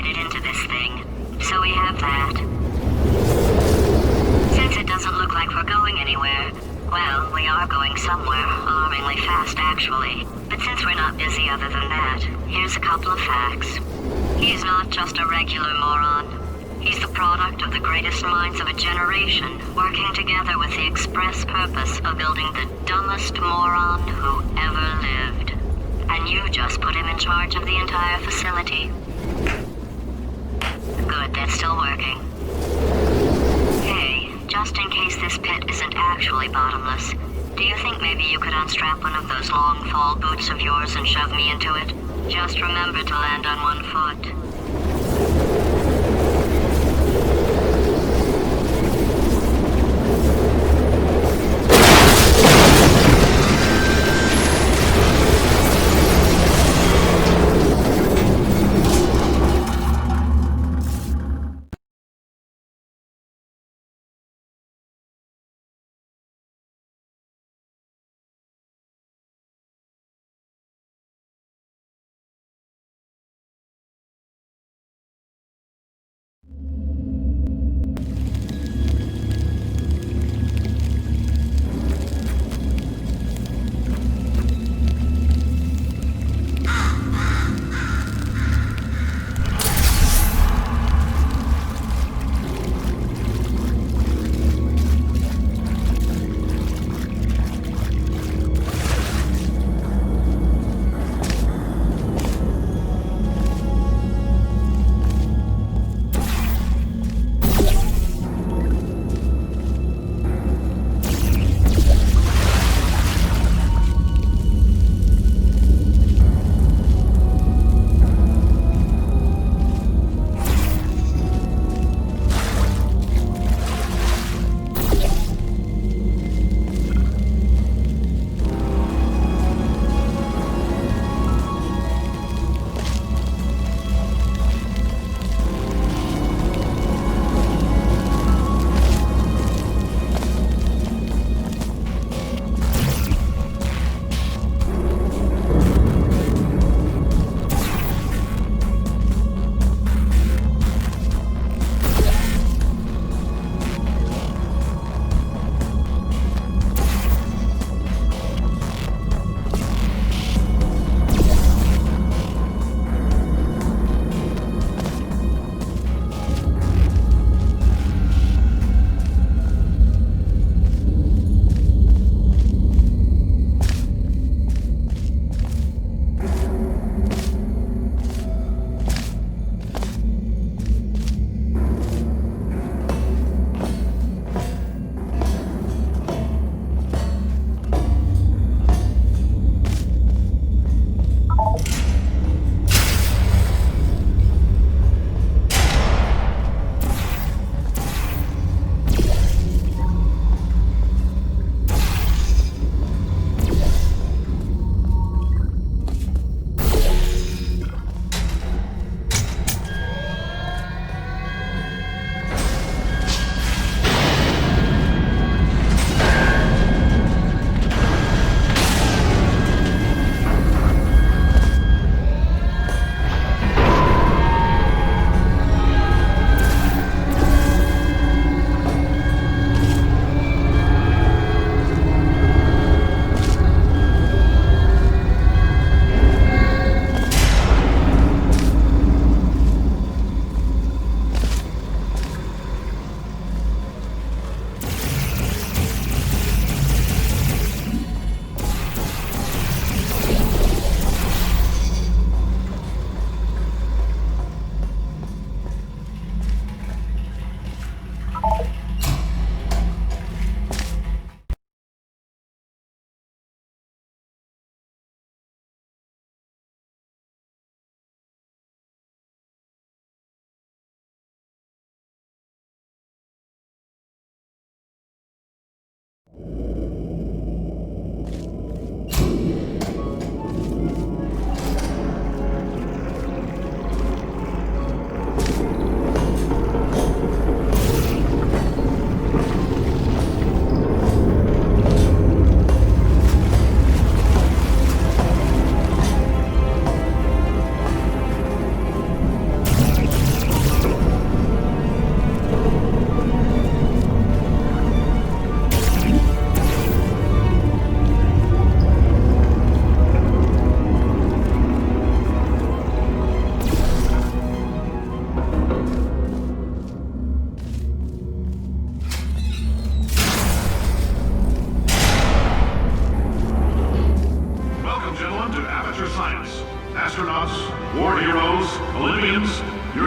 incorporated into this thing. So we have that. Since it doesn't look like we're going anywhere, well, we are going somewhere, alarmingly fast actually. But since we're not busy other than that, here's a couple of facts. He's not just a regular moron. He's the product of the greatest minds of a generation, working together with the express purpose of building the dumbest moron who ever lived. And you just put him in charge of the entire facility. Good, that's still working. Hey, just in case this pit isn't actually bottomless, do you think maybe you could unstrap one of those long fall boots of yours and shove me into it? Just remember to land on one foot.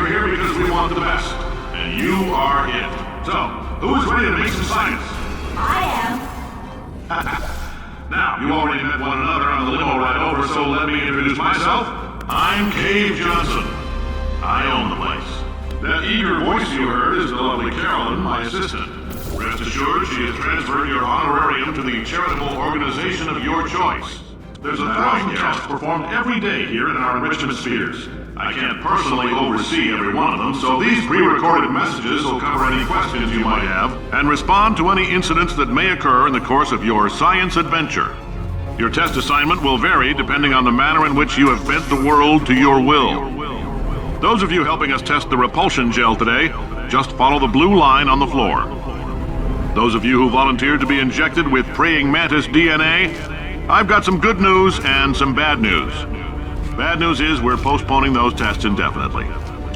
We're here because we want the best, and you are it. So, who is ready to make some science? I am. Now, you already met one another on the limo ride over, so let me introduce myself. I'm Cave Johnson. I own the place. That eager voice you heard is the lovely Carolyn, my assistant. Rest assured, she has transferred your honorarium to the charitable organization of your choice. There's 1,000 tests performed every day here in our enrichment spheres. I can't personally oversee every one of them, so these pre-recorded messages will cover any questions you might have and respond to any incidents that may occur in the course of your science adventure. Your test assignment will vary depending on the manner in which you have bent the world to your will. Those of you helping us test the repulsion gel today, just follow the blue line on the floor. Those of you who volunteered to be injected with praying mantis DNA, I've got some good news and some bad news. Bad news is we're postponing those tests indefinitely.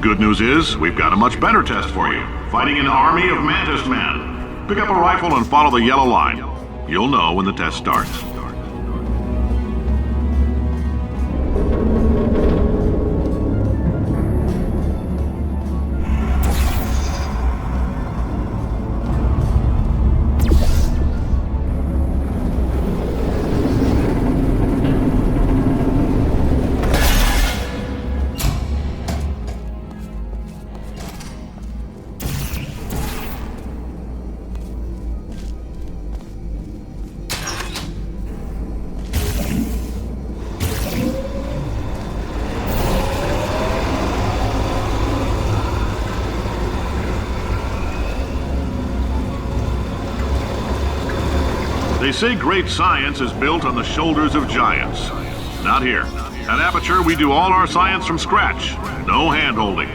Good news is we've got a much better test for you. Fighting an army of mantis men. Pick up a rifle and follow the yellow line. You'll know when the test starts. They say great science is built on the shoulders of giants. Not here. At Aperture, we do all our science from scratch. No hand-holding.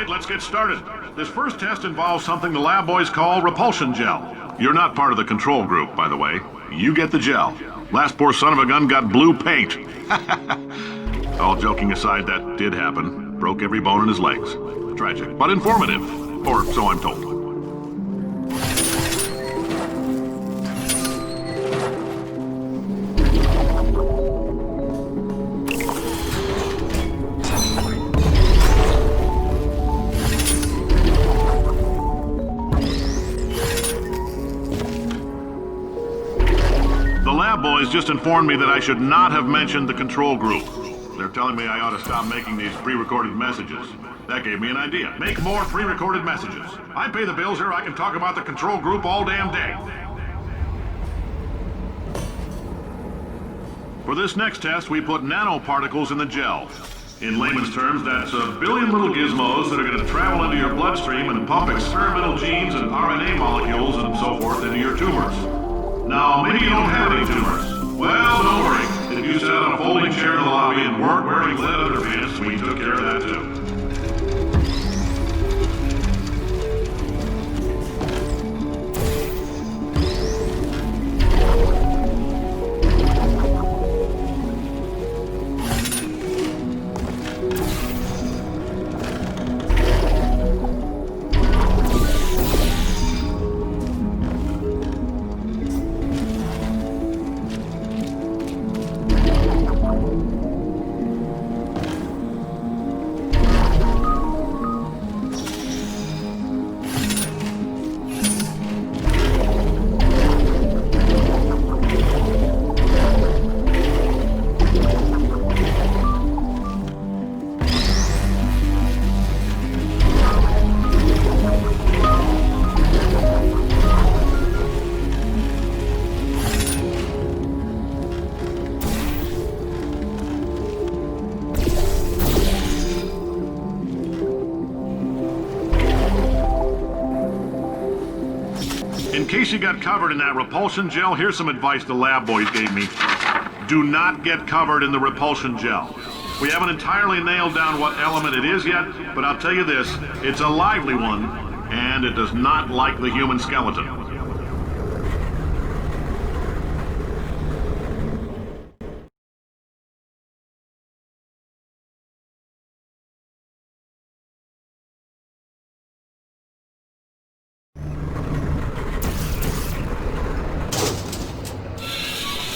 Let's get started. This first test involves something the lab boys call repulsion gel. You're not part of the control group, by the way. You get the gel. Last poor son of a gun got blue paint. All joking aside, that did happen. Broke every bone in his legs. Tragic, but informative. Or so I'm told. Boys just informed me that I should not have mentioned the control group. They're telling me I ought to stop making these pre-recorded messages. That gave me an idea. Make more pre-recorded messages. I pay the bills here, I can talk about the control group all damn day. For this next test, we put nanoparticles in the gel. In layman's terms, that's a billion little gizmos that are going to travel into your bloodstream and pump experimental genes and RNA molecules and so forth into your tumors. Now, maybe you don't have any tumors. Well, don't worry. If you sat on a folding chair in the lobby and weren't wearing lead underpants, we took care of that too. In case you got covered in that repulsion gel, here's some advice the lab boys gave me. Do not get covered in the repulsion gel. We haven't entirely nailed down what element it is yet, but I'll tell you this, it's a lively one, and it does not like the human skeleton.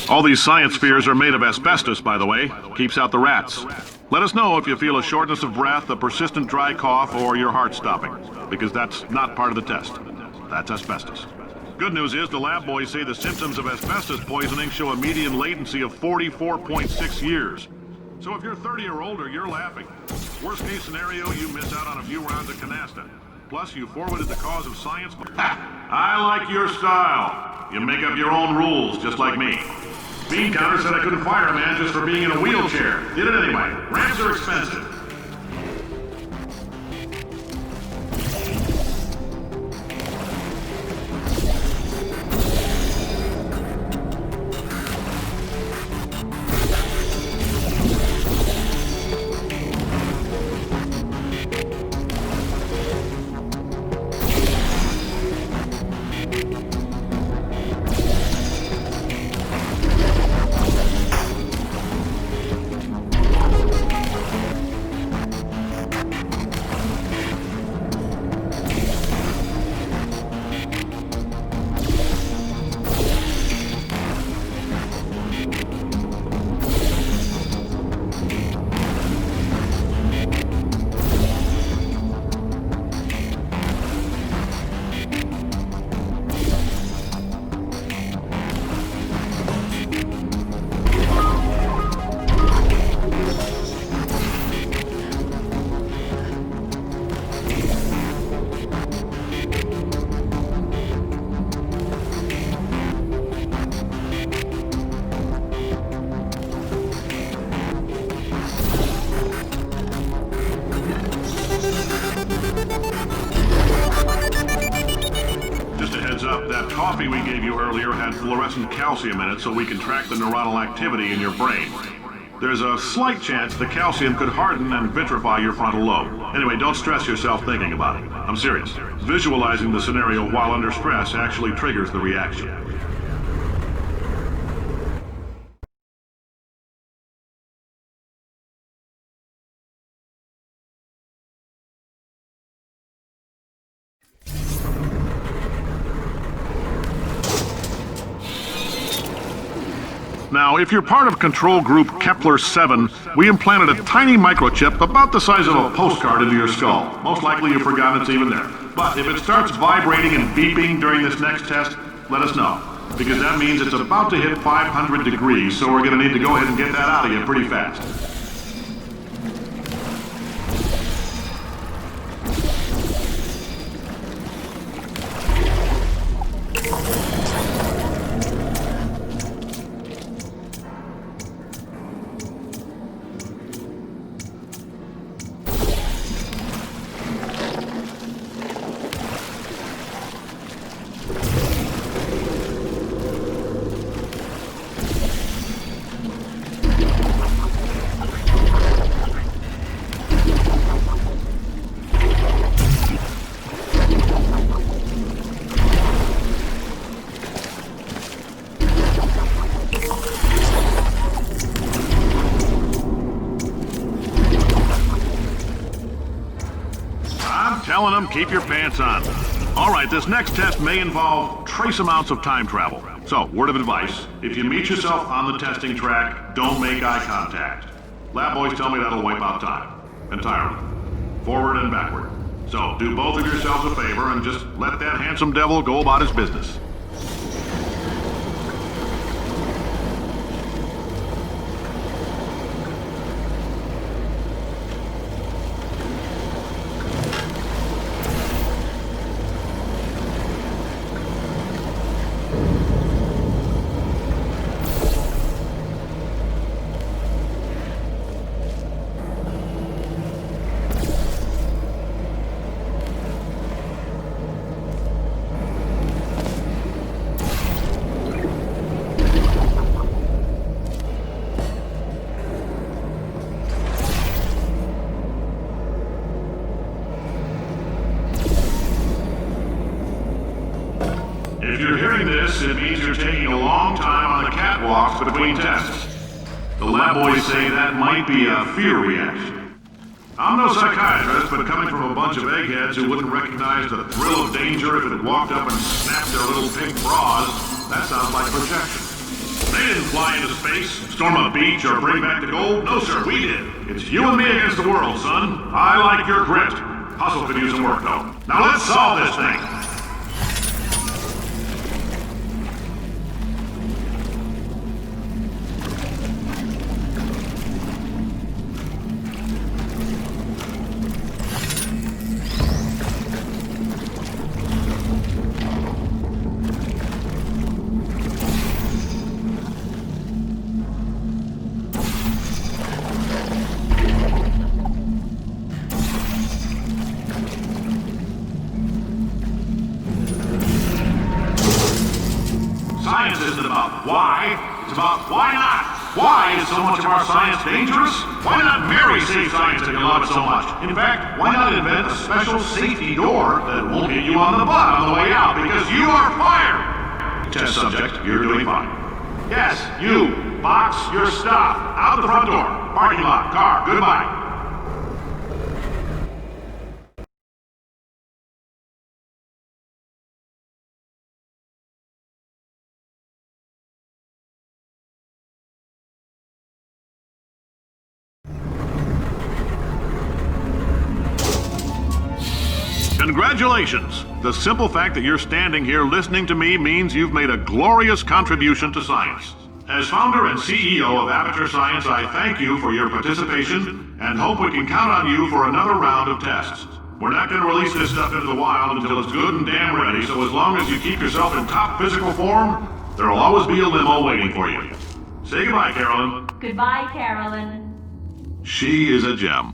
All these science spheres are made of asbestos, by the way. Keeps out the rats. Let us know if you feel a shortness of breath, a persistent dry cough, or your heart stopping, because that's not part of the test. That's asbestos. Good news is the lab boys say the symptoms of asbestos poisoning show a median latency of 44.6 years. So if you're 30 or older, you're laughing. Worst case scenario, you miss out on a few rounds of canasta. Plus, you forwarded the cause of science. I like your style. You make up your own rules, just like me. Bean Counter said I couldn't fire a man just for being in a wheelchair. Did it anyway. Ramps are expensive. That coffee we gave you earlier had fluorescent calcium in it so we can track the neuronal activity in your brain. There's a slight chance the calcium could harden and vitrify your frontal lobe. Anyway, don't stress yourself thinking about it. I'm serious. Visualizing the scenario while under stress actually triggers the reaction. Now, if you're part of control group Kepler-7, we implanted a tiny microchip about the size of a postcard into your skull. Most likely you've forgotten it's even there. But if it starts vibrating and beeping during this next test, let us know. Because that means it's about to hit 500 degrees, so we're going to need to go ahead and get that out of you pretty fast. Telling them, keep your pants on. All right, this next test may involve trace amounts of time travel. So, word of advice, if you meet yourself on the testing track, don't make eye contact. Lab boys tell me that'll wipe out time. Entirely. Forward and backward. So, do both of yourselves a favor and just let that handsome devil go about his business. If you're hearing this, it means you're taking a long time on the catwalks between tests. The lab boys say that might be a fear reaction. I'm no psychiatrist, but coming from a bunch of eggheads who wouldn't recognize the thrill of danger if it had walked up and snapped their little pink bras, that sounds like projection. They didn't fly into space, storm a beach, or bring back the gold. No, sir, we did. It's you and me against the world, son. I like your grit. Hustle could use some work, though. Now let's solve this thing. Science isn't about why, it's about why not. Why is so much of our science dangerous? Why not marry safe science if you love it so much? In fact, why not invent a special safety door that won't hit you on the butt on the way out because you are fired? Test subject, you're doing fine. Yes, you. Box your stuff. Out the front door. Parking lot. Car. Goodbye. Congratulations! The simple fact that you're standing here listening to me means you've made a glorious contribution to science. As founder and CEO of Aperture Science, I thank you for your participation and hope we can count on you for another round of tests. We're not going to release this stuff into the wild until it's good and damn ready, so as long as you keep yourself in top physical form, there'll always be a limo waiting for you. Say goodbye, Carolyn. Goodbye, Carolyn. She is a gem.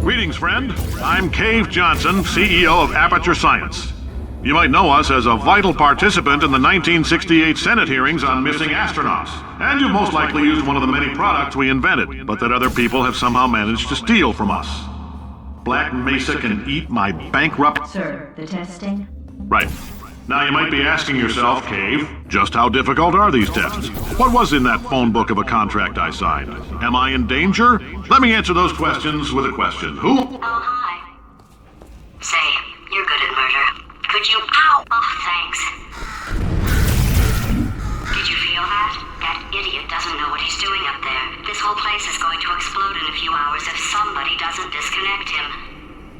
Greetings, friend. I'm Cave Johnson, CEO of Aperture Science. You might know us as a vital participant in the 1968 Senate hearings on missing astronauts. And you've most likely used one of the many products we invented, but that other people have somehow managed to steal from us. Black Mesa can eat my bankrupt... Sir, the testing? Right. Now you might be asking yourself, Cave, just how difficult are these tests? What was in that phone book of a contract I signed? Am I in danger? Let me answer those questions with a question. Who? Oh, hi. Say, you're good at murder. Could you... Ow! Oh, thanks. Did you feel that? That idiot doesn't know what he's doing up there. This whole place is going to explode in a few hours if somebody doesn't disconnect him.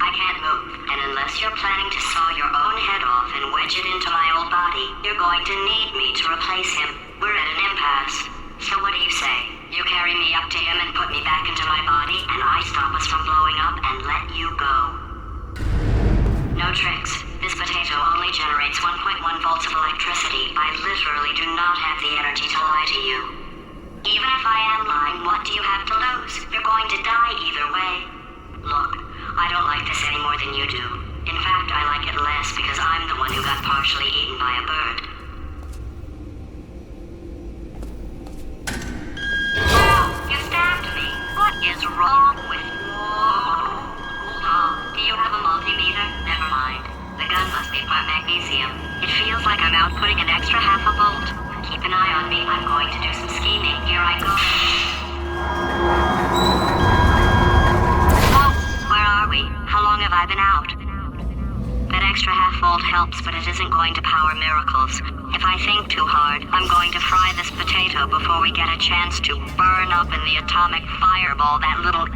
I can't move, and unless you're planning to saw your own head off and wedge it into my old body, you're going to need me to replace him. We're at an impasse. So what do you say? You carry me up to him and put me back into my body, and I stop us from blowing up and let you go. No tricks. This potato only generates 1.1 volts of electricity. I literally do not have the energy to lie to you. Even if I am lying, what do you have to lose? You're going to die either way. Look, I don't like this any more than you do. In fact, I like it less because I'm the one who got partially eaten by a bird. Oh, you stabbed me. What is wrong with you? Oh, do you have a multimeter? Never mind. The gun must be part magnesium. It feels like I'm outputting an extra That extra half-volt helps, but it isn't going to power miracles. If I think too hard, I'm going to fry this potato before we get a chance to burn up in the atomic fireball that little